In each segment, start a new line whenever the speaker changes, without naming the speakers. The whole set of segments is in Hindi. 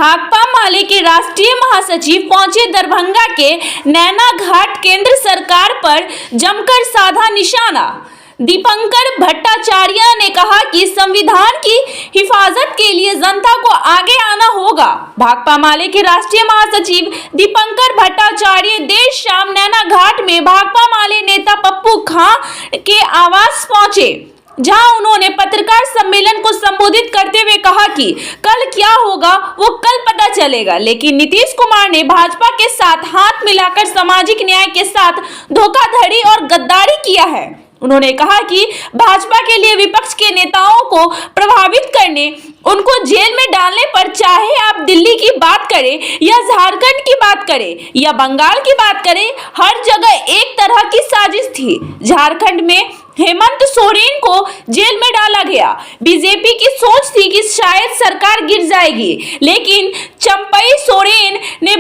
भाकपा माले के राष्ट्रीय महासचिव पहुंचे दरभंगा के नैना घाट। केंद्र सरकार पर जमकर साधा निशाना। दीपंकर भट्टाचार्य ने कहा कि संविधान की हिफाजत के लिए जनता को आगे आना होगा। भाकपा माले के राष्ट्रीय महासचिव दीपंकर भट्टाचार्य देर शाम नैना घाट में भाकपा माले नेता पप्पू खां के आवास पहुंचे, जहां उन्होंने पत्रकार सम्मेलन को संबोधित करते हुए कहा कि कल क्या होगा वो कल पता चलेगा, लेकिन नीतीश कुमार ने भाजपा के साथ हाथ मिलाकर सामाजिक न्याय के साथ धोखाधड़ी और गद्दारी किया है। उन्होंने कहा कि भाजपा के लिए विपक्ष के नेताओं को प्रभावित करने, उनको जेल में डालने पर, चाहे आप दिल्ली की बात करें या झारखंड की बात करें या बंगाल की बात करें, हर जगह एक तरह की साजिश थी। झारखंड में हेमंत सोरेन को जेल में डाला गया। बीजेपी की सोच थी कि शायद सरकार गिर जाएगी, लेकिन चंपई सोरेन ने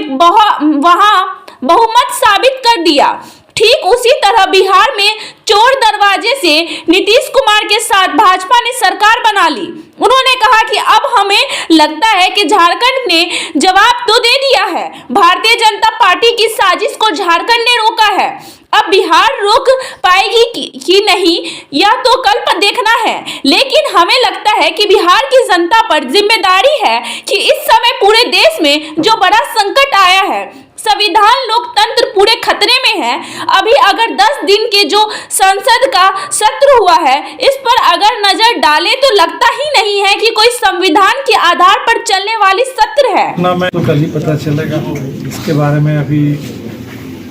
वहां बहुमत साबित कर दिया। ठीक उसी तरह बिहार में चोर दरवाजे से नीतीश कुमार के साथ भाजपा ने सरकार बना ली। उन्होंने कहा कि अब हमें लगता है कि झारखंड ने जवाब तो दे दिया है। भारतीय जनता पार्टी की साजिश को झारखंड ने रोका है। अब बिहार रोक पाएगी कि नहीं, यह तो कल पर देखना है, लेकिन हमें लगता है कि बिहार की जनता पर जिम्मेदारी है कि इस समय पूरे देश में जो बड़ा संकट आया है, संविधान लोकतंत्र पूरे खतरे में है। अभी अगर 10 दिन के जो संसद का सत्र हुआ है, इस पर अगर नजर डाले तो लगता ही नहीं है कि कोई संविधान के आधार पर चलने वाली सत्र है।
ना मैं तो कल ही पता चलेगा, इसके बारे में अभी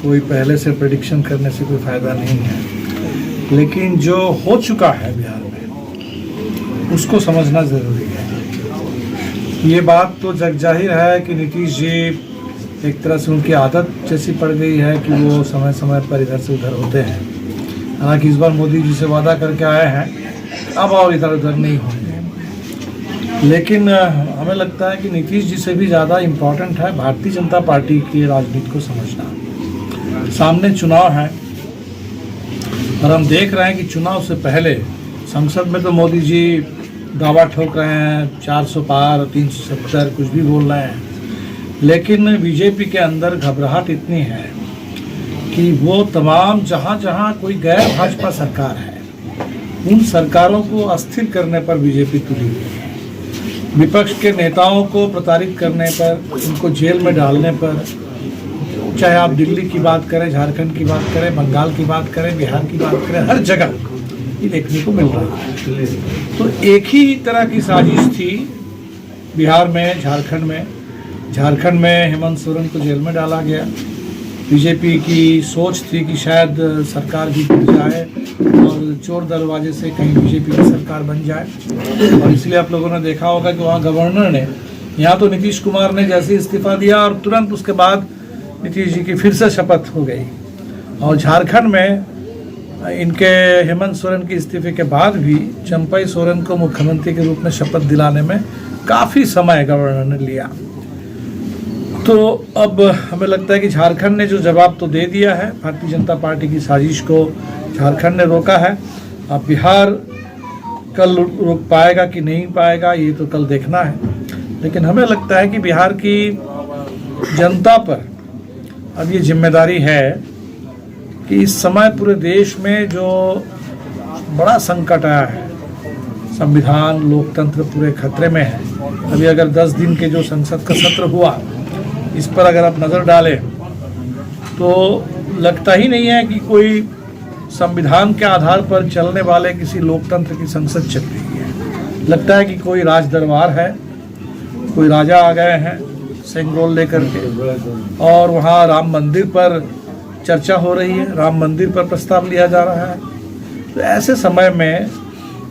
कोई पहले से प्रेडिक्शन करने से कोई फायदा नहीं है, लेकिन जो हो चुका है बिहार में उसको समझना जरूरी है। ये बात तो जग जाहिर है कि नीतीश जी एक तरह से उनकी आदत जैसी पड़ गई है कि वो समय समय पर इधर से उधर होते हैं। हालांकि इस बार मोदी जी से वादा करके आए हैं अब और इधर उधर नहीं होंगे, लेकिन हमें लगता है कि नीतीश जी से भी ज़्यादा इम्पोर्टेंट है भारतीय जनता पार्टी की राजनीति को समझना। सामने चुनाव है और हम देख रहे हैं कि चुनाव से पहले संसद में तो मोदी जी दावा ठोक रहे हैं 400 पार 370 कुछ भी बोल रहे हैं, लेकिन बीजेपी के अंदर घबराहट इतनी है कि वो तमाम जहाँ जहाँ कोई गैर भाजपा सरकार है उन सरकारों को अस्थिर करने पर बीजेपी तुली हुई है। विपक्ष के नेताओं को प्रताड़ित करने पर, उनको जेल में डालने पर, चाहे आप दिल्ली की बात करें, झारखंड की बात करें, बंगाल की बात करें, बिहार की बात करें, हर जगह ये देखने को मिल रहा है। तो एक ही तरह की साजिश थी बिहार में, झारखंड में हेमंत सोरेन को जेल में डाला गया। बीजेपी की सोच थी कि शायद सरकार भी गिर जाए और चोर दरवाजे से कहीं बीजेपी की सरकार बन जाए, और इसलिए आप लोगों ने देखा होगा कि वहाँ गवर्नर ने, यहाँ तो नीतीश कुमार ने जैसे इस्तीफा दिया और तुरंत उसके बाद नीतीश जी की फिर से शपथ हो गई। और झारखंड में इनके हेमंत सोरेन के इस्तीफे के बाद भी चंपई सोरेन को मुख्यमंत्री के रूप में शपथ दिलाने में काफ़ी समय गवर्नर ने लिया। तो अब हमें लगता है कि झारखंड ने जो जवाब तो दे दिया है, भारतीय जनता पार्टी की साजिश को झारखंड ने रोका है। अब बिहार कल रोक पाएगा कि नहीं पाएगा ये तो कल देखना है, लेकिन हमें लगता है कि बिहार की जनता पर अब ये जिम्मेदारी है कि इस समय पूरे देश में जो बड़ा संकट आया है, संविधान लोकतंत्र पूरे खतरे में है। अभी अगर 10 दिन के जो संसद का सत्र हुआ, इस पर अगर आप नज़र डालें तो लगता ही नहीं है कि कोई संविधान के आधार पर चलने वाले किसी लोकतंत्र की संसद चल रही है। लगता है कि कोई राज दरबार है, कोई राजा आ गए हैं सेंगरोल लेकर के, और वहाँ राम मंदिर पर चर्चा हो रही है, राम मंदिर पर प्रस्ताव लिया जा रहा है। तो ऐसे समय में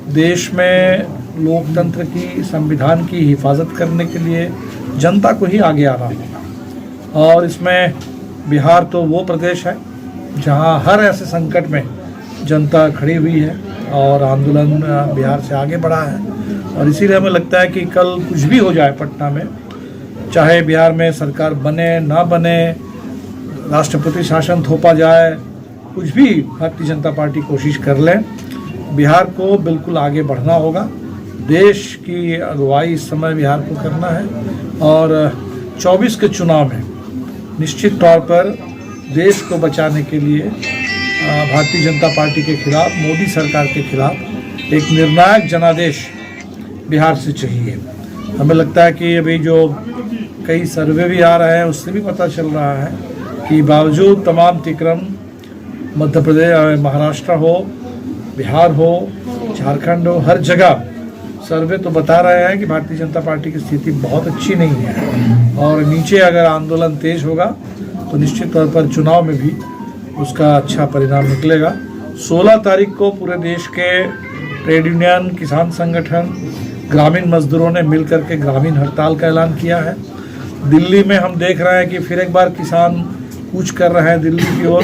देश में लोकतंत्र की, संविधान की हिफाजत करने के लिए जनता को ही आगे आना होगा। और इसमें बिहार तो वो प्रदेश है जहां हर ऐसे संकट में जनता खड़ी हुई है और आंदोलन बिहार से आगे बढ़ा है। और इसीलिए हमें लगता है कि कल कुछ भी हो जाए पटना में, चाहे बिहार में सरकार बने ना बने, राष्ट्रपति शासन थोपा जाए, कुछ भी भारतीय जनता पार्टी कोशिश कर ले, बिहार को बिल्कुल आगे बढ़ना होगा। देश की अगुवाई इस समय बिहार को करना है और 24 के चुनाव में निश्चित तौर पर देश को बचाने के लिए भारतीय जनता पार्टी के खिलाफ, मोदी सरकार के खिलाफ एक निर्णायक जनादेश बिहार से चाहिए। हमें लगता है कि अभी जो कई सर्वे भी आ रहे हैं उससे भी पता चल रहा है कि बावजूद तमाम तिक्रम मध्य प्रदेश, महाराष्ट्र हो, बिहार हो, झारखंड हो, हर जगह सर्वे तो बता रहे हैं कि भारतीय जनता पार्टी की स्थिति बहुत अच्छी नहीं है और नीचे अगर आंदोलन तेज होगा तो निश्चित तौर पर चुनाव में भी उसका अच्छा परिणाम निकलेगा। 16 तारीख को पूरे देश के ट्रेड यूनियन, किसान संगठन, ग्रामीण मजदूरों ने मिलकर के ग्रामीण हड़ताल का ऐलान किया है। दिल्ली में हम देख रहे हैं कि फिर एक बार किसान कूच कर रहे हैं दिल्ली की ओर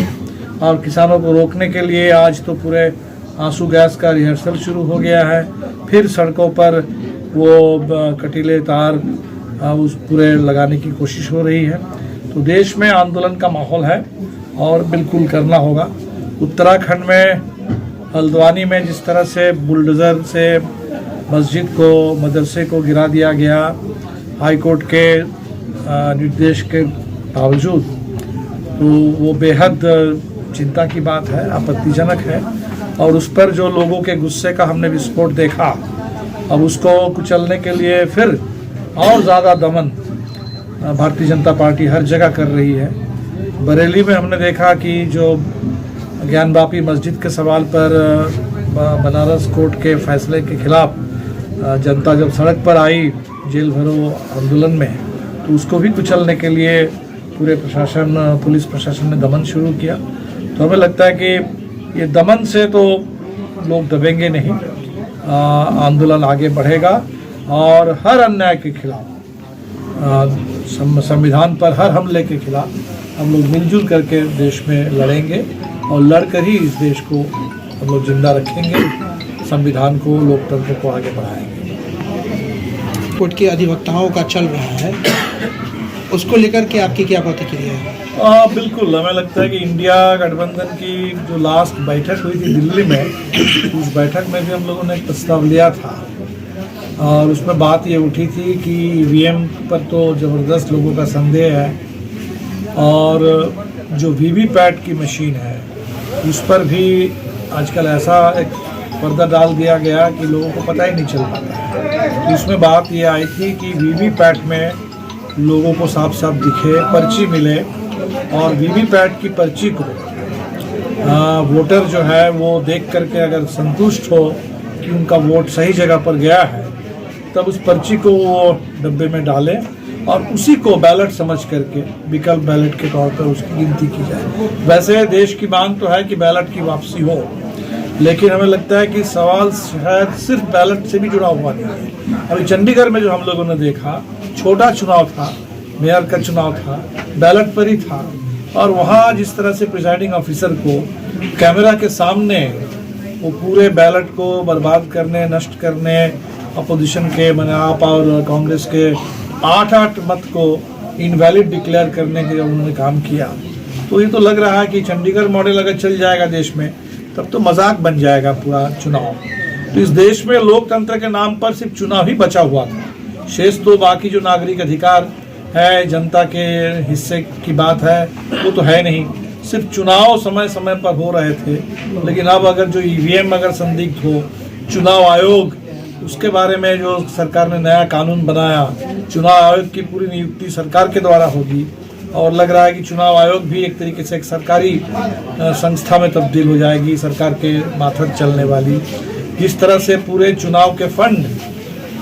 और किसानों को रोकने के लिए आज तो पूरे आंसू गैस का रिहर्सल शुरू हो गया है। फिर सड़कों पर वो कटीले तार उस पूरे लगाने की कोशिश हो रही है। तो देश में आंदोलन का माहौल है और बिल्कुल करना होगा। उत्तराखंड में हल्द्वानी में जिस तरह से बुलडोज़र से मस्जिद को, मदरसे को गिरा दिया गया हाई कोर्ट के निर्देश के बावजूद, तो वो बेहद चिंता की बात है, आपत्तिजनक है और उस पर जो लोगों के गुस्से का हमने विस्फोट देखा, अब उसको कुचलने के लिए फिर और ज़्यादा दमन भारतीय जनता पार्टी हर जगह कर रही है। बरेली में हमने देखा कि जो ज्ञानवापी मस्जिद के सवाल पर बनारस कोर्ट के फैसले के खिलाफ जनता जब सड़क पर आई जेल भरो आंदोलन में, तो उसको भी कुचलने के लिए पूरे प्रशासन, पुलिस प्रशासन ने दमन शुरू किया। तो हमें लगता है कि ये दमन से तो लोग दबेंगे नहीं, आंदोलन आगे बढ़ेगा और हर अन्याय के खिलाफ, संविधान पर हर हमले के खिलाफ हम लोग मिलजुल करके देश में लड़ेंगे और लड़कर ही इस देश को हम लोग जिंदा रखेंगे, संविधान को, लोकतंत्र को आगे बढ़ाएंगे।
कोर्ट के अधिवक्ताओं का चल रहा है, उसको लेकर के आपकी क्या प्रतिक्रिया है?
बिल्कुल, हमें लगता है कि इंडिया गठबंधन की जो लास्ट बैठक हुई थी दिल्ली में, उस बैठक में भी हम लोगों ने एक प्रस्ताव लिया था और उसमें बात ये उठी थी कि ईवीएम पर तो ज़बरदस्त लोगों का संदेह है और जो वीवीपैट की मशीन है उस पर भी आजकल ऐसा एक पर्दा डाल दिया गया कि लोगों को पता ही नहीं चल पाता। तो इसमें बात ये आई थी कि वीवीपैट में लोगों को साफ साफ दिखे, पर्ची मिले और वीवीपैट की पर्ची को वोटर जो है वो देख करके अगर संतुष्ट हो कि उनका वोट सही जगह पर गया है, तब उस पर्ची को वो डब्बे में डालें और उसी को बैलेट समझ करके विकल्प बैलेट के तौर पर उसकी गिनती की जाए। वैसे देश की मांग तो है कि बैलेट की वापसी हो, लेकिन हमें लगता है कि सवाल शायद सिर्फ बैलेट से भी जुड़ा हुआ नहीं है। अभी चंडीगढ़ में जो हम लोगों ने देखा, छोटा चुनाव था, मेयर का चुनाव था, बैलेट पर ही था और वहाँ जिस तरह से प्रिजाइडिंग ऑफिसर को कैमरा के सामने वो पूरे बैलेट को बर्बाद करने, नष्ट करने, अपोजिशन के मैंने आप और कांग्रेस के 8-8 मत को इनवैलिड डिक्लेयर करने के उन्होंने काम किया, तो ये तो लग रहा है कि चंडीगढ़ मॉडल अगर चल जाएगा देश में तब तो मजाक बन जाएगा पूरा चुनाव। तो इस देश में लोकतंत्र के नाम पर सिर्फ चुनाव ही बचा हुआ था, शेष तो बाकी जो नागरिक अधिकार है, जनता के हिस्से की बात है, वो तो है नहीं। सिर्फ चुनाव समय समय पर हो रहे थे, लेकिन अब अगर जो ईवीएम अगर संदिग्ध हो, चुनाव आयोग उसके बारे में जो सरकार ने नया कानून बनाया, चुनाव आयोग की पूरी नियुक्ति सरकार के द्वारा होगी और लग रहा है कि चुनाव आयोग भी एक तरीके से एक सरकारी संस्था में तब्दील हो जाएगी, सरकार के माथर चलने वाली। जिस तरह से पूरे चुनाव के फंड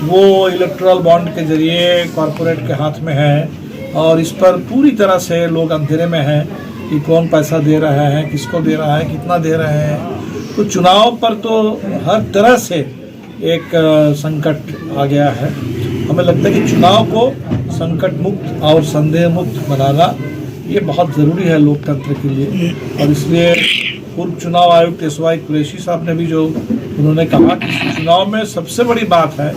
वो इलेक्टोरल बॉन्ड के जरिए कॉरपोरेट के हाथ में है और इस पर पूरी तरह से लोग अंधेरे में हैं कि कौन पैसा दे रहा है, किसको दे रहा है, कितना दे रहे हैं। तो चुनाव पर तो हर तरह से एक संकट आ गया है। हमें लगता है कि चुनाव को संकट मुक्त और संदेह मुक्त बनाना ये बहुत ज़रूरी है लोकतंत्र के लिए और इसलिए पूर्व चुनाव आयुक्त एसवाई कुरैशी साहब ने भी जो उन्होंने कहा कि चुनाव में सबसे बड़ी बात है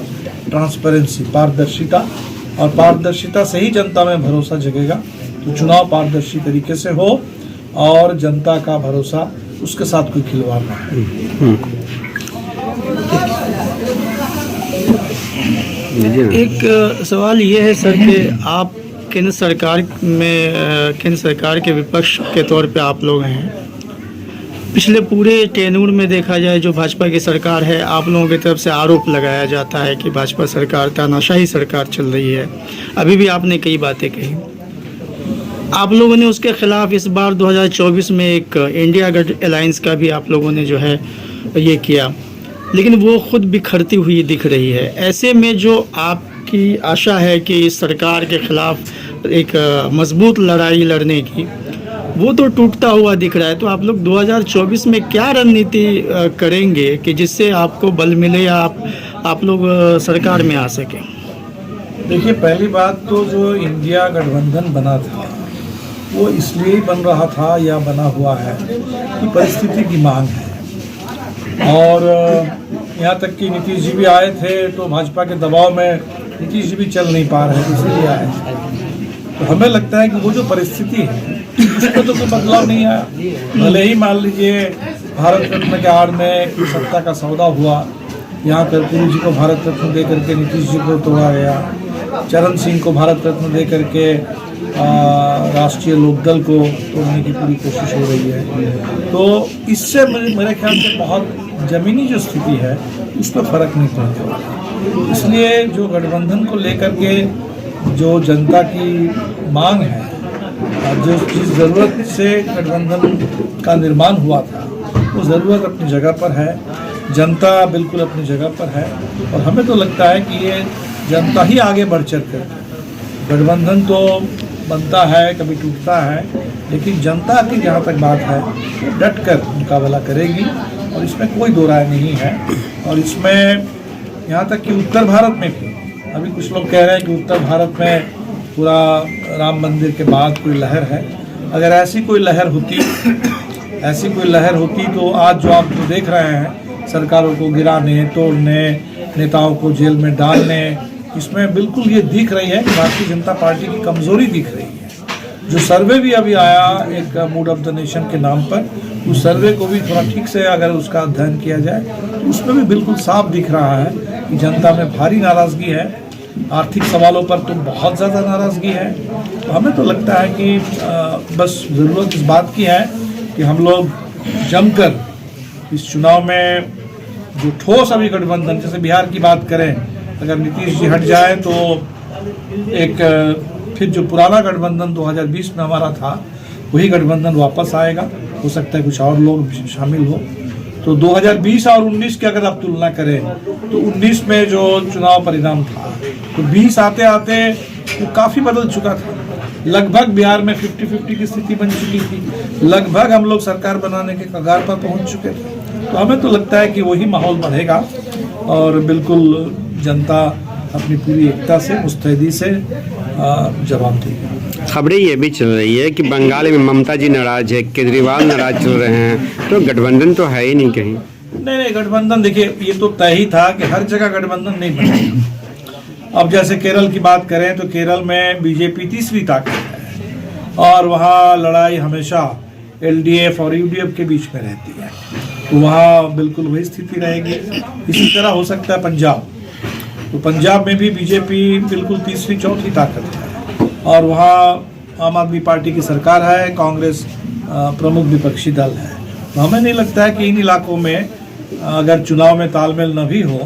ट्रांसपेरेंसी, पारदर्शिता, और पारदर्शिता से ही जनता में भरोसा जगेगा। तो चुनाव पारदर्शी तरीके से हो और जनता का भरोसा, उसके साथ कोई खिलवाड़ ना है।
एक सवाल ये है सर कि आप केंद्र सरकार के विपक्ष के तौर पे आप लोग हैं। पिछले पूरे टेन्यूर में देखा जाए जो भाजपा की सरकार है, आप लोगों की तरफ से आरोप लगाया जाता है कि भाजपा सरकार तानाशाही सरकार चल रही है। अभी भी आपने कई बातें कही, आप लोगों ने उसके खिलाफ इस बार 2024 में एक इंडिया गठ अलायंस का भी आप लोगों ने जो है ये किया, लेकिन वो खुद बिखरती हुई दिख रही है। ऐसे में जो आपकी आशा है कि इस सरकार के खिलाफ एक मजबूत लड़ाई लड़ने की, वो तो टूटता हुआ दिख रहा है। तो आप लोग 2024 में क्या रणनीति करेंगे कि जिससे आपको बल मिले या आप लोग सरकार में आ सके?
देखिए, पहली बात तो जो इंडिया गठबंधन बना था वो इसलिए बन रहा था या बना हुआ है कि परिस्थिति की मांग है। और यहाँ तक कि नीतीश जी भी आए थे तो भाजपा के दबाव में नीतीश जी भी चल नहीं पा रहे थे, इसीलिए आए थे। तो हमें लगता है कि वो जो परिस्थिति है उसमें तो कोई बदलाव नहीं आया। भले ही मान लीजिए भारत रत्न के आड़ में सत्ता का सौदा हुआ, यहाँ कर्पूरी जी को भारत रत्न दे करके नीतीश जी को तोड़ा गया, चरण सिंह को भारत रत्न दे करके राष्ट्रीय लोकदल को तोड़ने की पूरी कोशिश हो रही है। तो इससे मेरे ख्याल से बहुत ज़मीनी जो स्थिति है उस पर फर्क नहीं पड़ता। इसलिए जो गठबंधन को लेकर के जो जनता की मांग है, जो जिस ज़रूरत से गठबंधन का निर्माण हुआ था, वो ज़रूरत अपनी जगह पर है, जनता बिल्कुल अपनी जगह पर है। और हमें तो लगता है कि ये जनता ही आगे बढ़ चढ़ कर, गठबंधन तो बनता है, कभी टूटता है, लेकिन जनता की जहाँ तक बात है वो डट कर मुकाबला करेगी और इसमें कोई दो राय नहीं है। और इसमें यहाँ तक कि उत्तर भारत में भी अभी कुछ लोग कह रहे हैं कि उत्तर भारत में पूरा राम मंदिर के बाद कोई लहर है। अगर ऐसी कोई लहर होती तो आज जो आप जो देख रहे हैं सरकारों को गिराने, तोड़ने, नेताओं को जेल में डालने, इसमें बिल्कुल ये दिख रही है कि भारतीय जनता पार्टी की कमजोरी दिख रही है। जो सर्वे भी अभी आया एक मूड ऑफ द नेशन के नाम पर, उस सर्वे को भी थोड़ा ठीक से अगर उसका अध्ययन किया जाए तो उसमें भी बिल्कुल साफ दिख रहा है कि जनता में भारी नाराज़गी है, आर्थिक सवालों पर तो बहुत ज़्यादा नाराज़गी है। तो हमें तो लगता है कि बस ज़रूरत इस बात की है कि हम लोग जमकर इस चुनाव में जो ठोस अभी गठबंधन, जैसे बिहार की बात करें, अगर नीतीश जी हट जाए तो एक फिर जो पुराना गठबंधन 2020 में हमारा था वही गठबंधन वापस आएगा। हो सकता है कुछ और लोग शामिल हो। तो 2020 और 19 की अगर आप तुलना करें तो 19 में जो चुनाव परिणाम था तो 20 आते आते वो काफ़ी बदल चुका था। लगभग बिहार में 50-50 की स्थिति बन चुकी थी, लगभग हम लोग सरकार बनाने के कगार पर पहुंच चुके थे। तो हमें तो लगता है कि वही माहौल बढ़ेगा और बिल्कुल जनता अपनी पूरी एकता से, मुस्तैदी से जवाब देगी।
खबरें ये भी चल रही है कि बंगाल में ममता जी नाराज है, केजरीवाल नाराज चल रहे हैं, तो गठबंधन तो है ही नहीं कहीं।
नहीं, गठबंधन देखिए ये तो तय ही था कि हर जगह गठबंधन नहीं बनेगा। अब जैसे केरल की बात करें तो केरल में बीजेपी तीसरी ताकत है और वहाँ लड़ाई हमेशा एलडीएफ और यूडीएफ के बीच में रहती है, तो वहाँ बिल्कुल वही स्थिति रहेगी। इसी तरह हो सकता है पंजाब, तो पंजाब में भी बीजेपी बिल्कुल तीसरी चौथी ताकत है और वहाँ आम आदमी पार्टी की सरकार है, कांग्रेस प्रमुख विपक्षी दल है। तो हमें नहीं लगता है कि इन इलाकों में अगर चुनाव में तालमेल न भी हो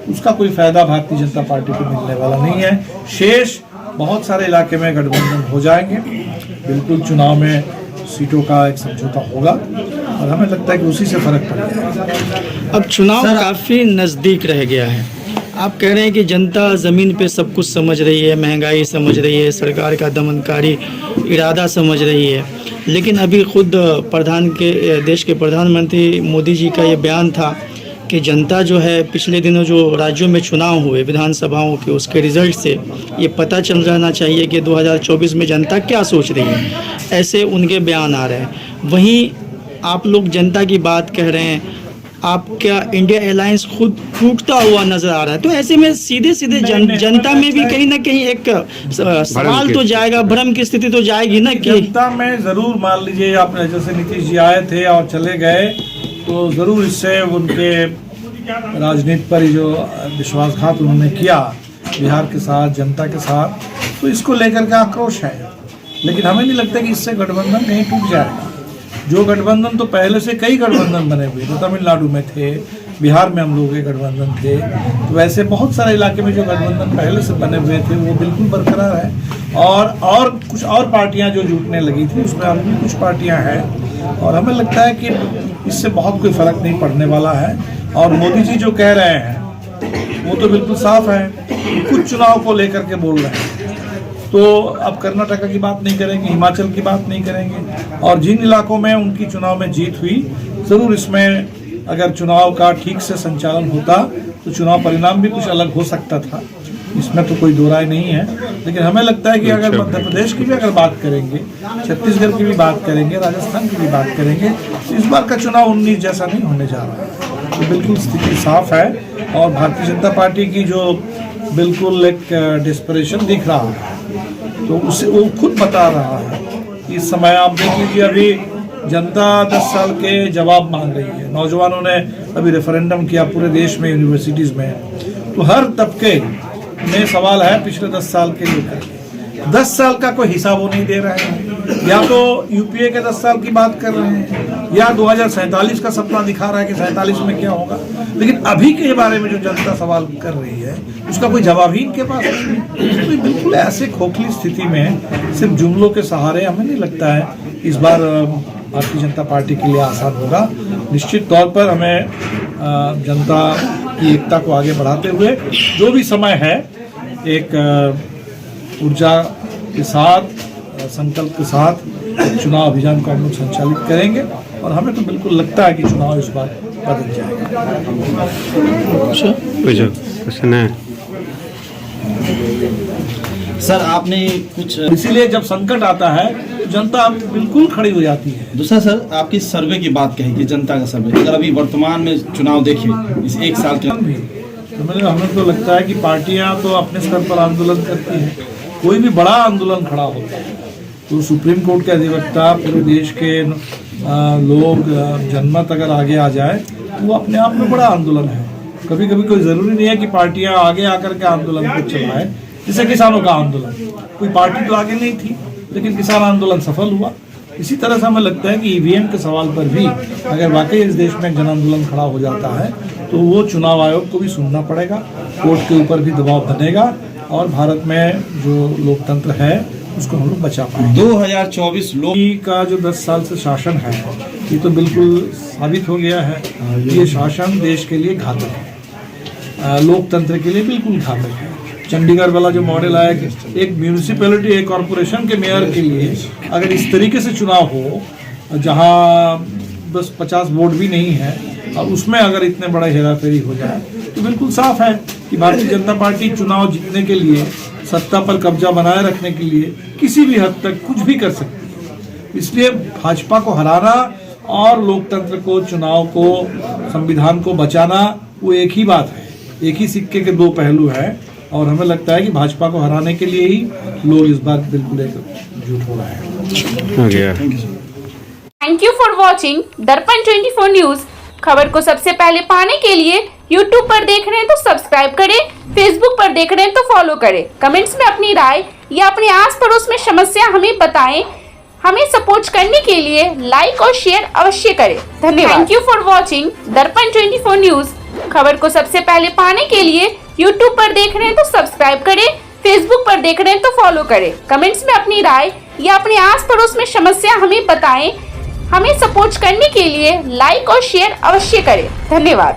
उसका कोई फायदा भारतीय जनता पार्टी को मिलने वाला नहीं है। शेष बहुत सारे इलाके में गठबंधन हो जाएंगे, बिल्कुल चुनाव में सीटों का एक समझौता होगा और हमें लगता है कि उसी से फर्क पड़ जाएगा।
अब चुनाव काफ़ी नज़दीक रह गया है, आप कह रहे हैं कि जनता ज़मीन पे सब कुछ समझ रही है, महंगाई समझ रही है, सरकार का दमनकारी इरादा समझ रही है, लेकिन अभी खुद देश के प्रधानमंत्री मोदी जी का ये बयान था कि जनता जो है पिछले दिनों जो राज्यों में चुनाव हुए विधानसभाओं के, उसके रिजल्ट से ये पता चल जाना चाहिए कि 2024 में जनता क्या सोच रही है, ऐसे उनके बयान आ रहे हैं। वहीं आप लोग जनता की बात कह रहे हैं, आपका इंडिया अलायंस खुद टूटता हुआ नजर आ रहा है, तो ऐसे में सीधे जनता में भी कहीं ना कहीं एक सवाल तो जाएगा, भ्रम की स्थिति तो जाएगी ना कि
जनता में जरूर। मान लीजिए आपने जैसे नीतीश जी आए थे और चले गए तो जरूर इससे उनके राजनीति पर जो विश्वासघात उन्होंने किया बिहार के साथ, जनता के साथ, तो इसको लेकर के आक्रोश है। लेकिन हमें नहीं लगता कि इससे गठबंधन कहीं टूट जाएगा। जो गठबंधन तो पहले से कई गठबंधन बने हुए थे, तमिलनाडु में थे, बिहार में हम लोग के गठबंधन थे, तो वैसे बहुत सारे इलाके में जो गठबंधन पहले से बने हुए थे वो बिल्कुल बरकरार है। और कुछ और पार्टियां जो जुटने लगी थी उसमें अब भी कुछ पार्टियां हैं, और हमें लगता है कि इससे बहुत कोई फर्क नहीं पड़ने वाला है। और मोदी जी जो कह रहे हैं वो तो बिल्कुल साफ है, कुछ चुनाव को लेकर के बोल रहे हैं। तो अब कर्नाटक की बात नहीं करेंगे, हिमाचल की बात नहीं करेंगे, और जिन इलाकों में उनकी चुनाव में जीत हुई, ज़रूर इसमें अगर चुनाव का ठीक से संचालन होता तो चुनाव परिणाम भी कुछ अलग हो सकता था, इसमें तो कोई दो राय नहीं है। लेकिन हमें लगता है कि अगर मध्य प्रदेश की भी अगर बात करेंगे, छत्तीसगढ़ की भी बात करेंगे, राजस्थान की भी बात करेंगे, तो इस बार का चुनाव 19 जैसा नहीं होने जा रहा है। तो बिल्कुल स्थिति साफ है, और भारतीय जनता पार्टी की जो बिल्कुल एक डिस्परेशन दिख रहा है, तो उसे वो खुद बता रहा है। इस समय आप देख लीजिए, अभी जनता 10 साल के जवाब मांग रही है। नौजवानों ने अभी रेफरेंडम किया पूरे देश में, यूनिवर्सिटीज़ में, तो हर तबके में सवाल है पिछले 10 साल के लेकर। 10 साल का कोई हिसाब वो नहीं दे रहे हैं, या तो यूपीए के 10 साल की बात कर रहे हैं, या 2047 का सपना दिखा रहा है कि 47 में क्या होगा। लेकिन अभी के बारे में जो जनता सवाल कर रही है उसका कोई जवाब ही इनके पास नहीं है। तो बिल्कुल ऐसे खोखली स्थिति में सिर्फ जुमलों के सहारे हमें नहीं लगता है इस बार भारतीय जनता पार्टी के लिए आसान होगा। निश्चित तौर पर हमें जनता की एकता को आगे बढ़ाते हुए जो भी समय है, एक ऊर्जा के साथ, संकल्प के साथ चुनाव अभियान को हम लोग संचालित करेंगे, और हमें तो बिल्कुल लगता है कि चुनाव इस बार बदल जाएगा।
सर आपने कुछ,
इसीलिए जब संकट आता है तो जनता बिल्कुल खड़ी हो जाती है।
दूसरा सर आपकी सर्वे की बात कही कि जनता का सर्वे, अगर अभी वर्तमान में चुनाव देखें इस एक साल के,
तो हमें तो लगता है कि पार्टियां तो अपने स्तर पर आंदोलन करती हैं। कोई भी बड़ा आंदोलन खड़ा होता है तो सुप्रीम कोर्ट के अधिवक्ता, पूरे देश के लोग, जनमत अगर आगे आ जाए तो वो अपने आप में बड़ा आंदोलन है। कभी कभी कोई ज़रूरी नहीं है कि पार्टियां आगे आकर के आंदोलन को चलाएं। जैसे किसानों का आंदोलन, कोई पार्टी तो आगे नहीं थी लेकिन किसान आंदोलन सफल हुआ। इसी तरह से हमें लगता है कि ईवीएम के सवाल पर भी अगर वाकई इस देश में जन आंदोलन खड़ा हो जाता है तो वो चुनाव आयोग को भी सुनना पड़ेगा, कोर्ट के ऊपर भी दबाव बनेगा, और भारत में जो लोकतंत्र है उसको हम लोग बचा पाएंगे।
2024 लोक
का जो 10 साल से शासन है ये तो बिल्कुल साबित हो गया है, ये शासन देश के लिए घातक है, लोकतंत्र के लिए बिल्कुल घातक है। चंडीगढ़ वाला जो मॉडल आया कि एक म्यूनिसिपैलिटी, एक कॉरपोरेशन के मेयर के लिए अगर इस तरीके से चुनाव हो जहां बस 50 वोट भी नहीं है, और उसमें अगर इतने बड़ा हेराफेरी हो जाए, तो बिल्कुल साफ है कि भारतीय जनता पार्टी चुनाव जीतने के लिए, सत्ता पर कब्जा बनाए रखने के लिए किसी भी हद तक कुछ भी कर सकती है। इसलिए भाजपा को हराना और लोकतंत्र को, चुनाव को, संविधान को बचाना वो एक ही बात है, एक ही सिक्के के दो पहलू है। और हमें लगता है कि भाजपा को हराने के लिए ही लोग इस बार बिल्कुल एकजुट हो रहे हैं।
थैंक यू फॉर वॉचिंग दर्पण 24 न्यूज। खबर को सबसे पहले पाने के लिए यूट्यूब पर देख रहे हैं तो सब्सक्राइब करें, फेसबुक पर देख रहे हैं तो फॉलो करें। कमेंट्स में अपनी राय या अपने आस पड़ोस में समस्या हमें बताएं। हमें सपोर्ट करने के लिए लाइक और शेयर अवश्य करें। धन्यवाद। थैंक यू फॉर वॉचिंग दर्पण 24 न्यूज। खबर को सबसे पहले पाने के लिए यूट्यूब पर देख रहे हैं तो सब्सक्राइब करें, फेसबुक पर देख रहे हैं तो फॉलो करें। कमेंट्स में अपनी राय या अपने आस पड़ोस में समस्या हमें बताएं। हमें सपोर्ट करने के लिए लाइक और शेयर अवश्य करें। धन्यवाद।